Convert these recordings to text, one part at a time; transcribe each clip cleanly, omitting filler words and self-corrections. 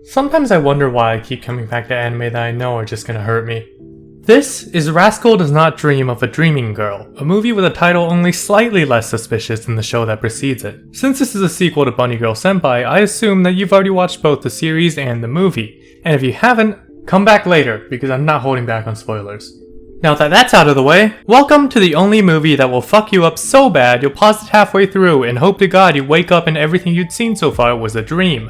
Sometimes I wonder why I keep coming back to anime that I know are just gonna hurt me. This is Rascal Does Not Dream of a Dreaming Girl, a movie with a title only slightly less suspicious than the show that precedes it. Since this is a sequel to Bunny Girl Senpai, I assume that you've already watched both the series and the movie, and if you haven't, come back later, because I'm not holding back on spoilers. Now that that's out of the way, welcome to the only movie that will fuck you up so bad you'll pause it halfway through and hope to God you wake up and everything you'd seen so far was a dream.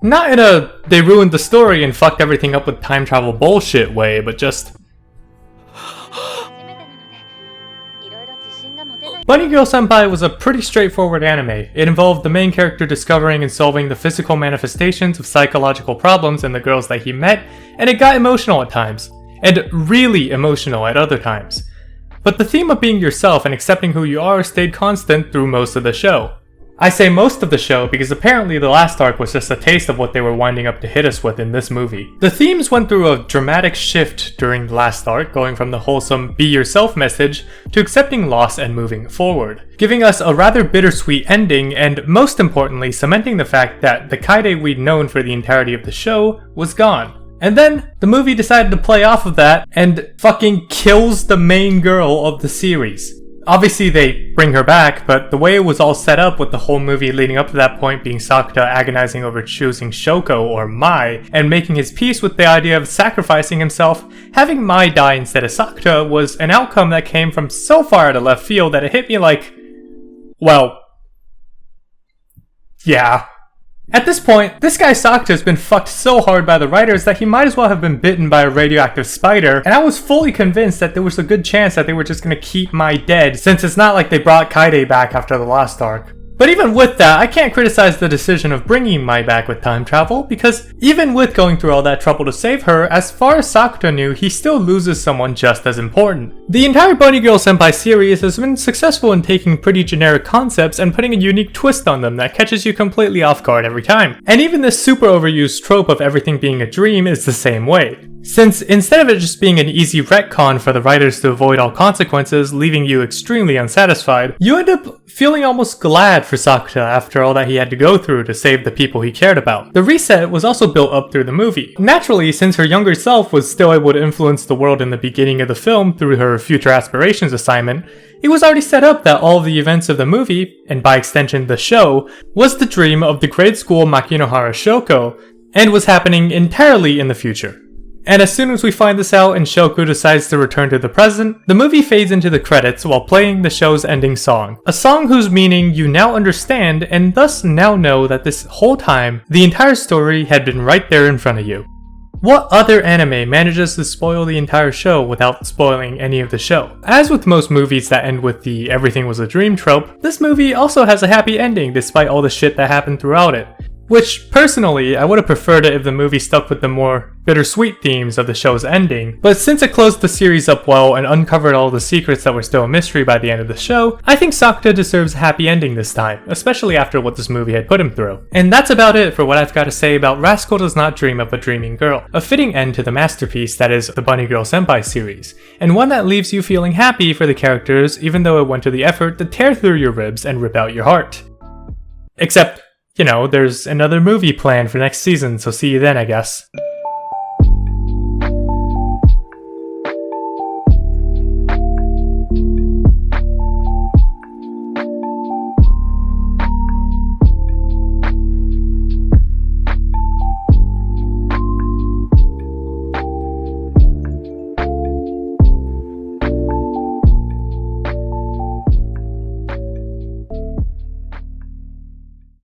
Not in a they ruined the story and fucked everything up with time travel bullshit way, but just... Bunny Girl Senpai was a pretty straightforward anime. It involved the main character discovering and solving the physical manifestations of psychological problems in the girls that he met, and it got emotional at times, and really emotional at other times. But the theme of being yourself and accepting who you are stayed constant through most of the show. I say most of the show because apparently the last arc was just a taste of what they were winding up to hit us with in this movie. The themes went through a dramatic shift during the last arc, going from the wholesome be yourself message to accepting loss and moving forward, giving us a rather bittersweet ending and most importantly cementing the fact that the Kaede we'd known for the entirety of the show was gone. And then the movie decided to play off of that and fucking kills the main girl of the series. Obviously they bring her back, but the way it was all set up with the whole movie leading up to that point being Sakuta agonizing over choosing Shoko or Mai and making his peace with the idea of sacrificing himself, having Mai die instead of Sakuta was an outcome that came from so far out of left field that it hit me like, well, yeah. At this point, this guy Sakuta has been fucked so hard by the writers that he might as well have been bitten by a radioactive spider, and I was fully convinced that there was a good chance that they were just gonna keep Mai dead, since it's not like they brought Kaede back after the last arc. But even with that, I can't criticize the decision of bringing Mai back with time travel, because even with going through all that trouble to save her, as far as Sakuta knew, he still loses someone just as important. The entire Bunny Girl Senpai series has been successful in taking pretty generic concepts and putting a unique twist on them that catches you completely off guard every time. And even this super overused trope of everything being a dream is the same way. Since instead of it just being an easy retcon for the writers to avoid all consequences, leaving you extremely unsatisfied, you end up feeling almost glad for Sakuta after all that he had to go through to save the people he cared about. The reset was also built up through the movie. Naturally, since her younger self was still able to influence the world in the beginning of the film through her future aspirations assignment, it was already set up that all of the events of the movie, and by extension the show, was the dream of the grade school Makinohara Shoko, and was happening entirely in the future. And as soon as we find this out and Shoko decides to return to the present, the movie fades into the credits while playing the show's ending song. A song whose meaning you now understand and thus now know that this whole time, the entire story had been right there in front of you. What other anime manages to spoil the entire show without spoiling any of the show? As with most movies that end with the everything was a dream trope, this movie also has a happy ending despite all the shit that happened throughout it. Which, personally, I would have preferred it if the movie stuck with the more bittersweet themes of the show's ending, but since it closed the series up well and uncovered all the secrets that were still a mystery by the end of the show, I think Sakuta deserves a happy ending this time, especially after what this movie had put him through. And that's about it for what I've got to say about Rascal Does Not Dream of a Dreaming Girl, a fitting end to the masterpiece that is the Bunny Girl Senpai series, and one that leaves you feeling happy for the characters even though it went to the effort to tear through your ribs and rip out your heart. Except, you know, there's another movie planned for next season, so see you then, I guess.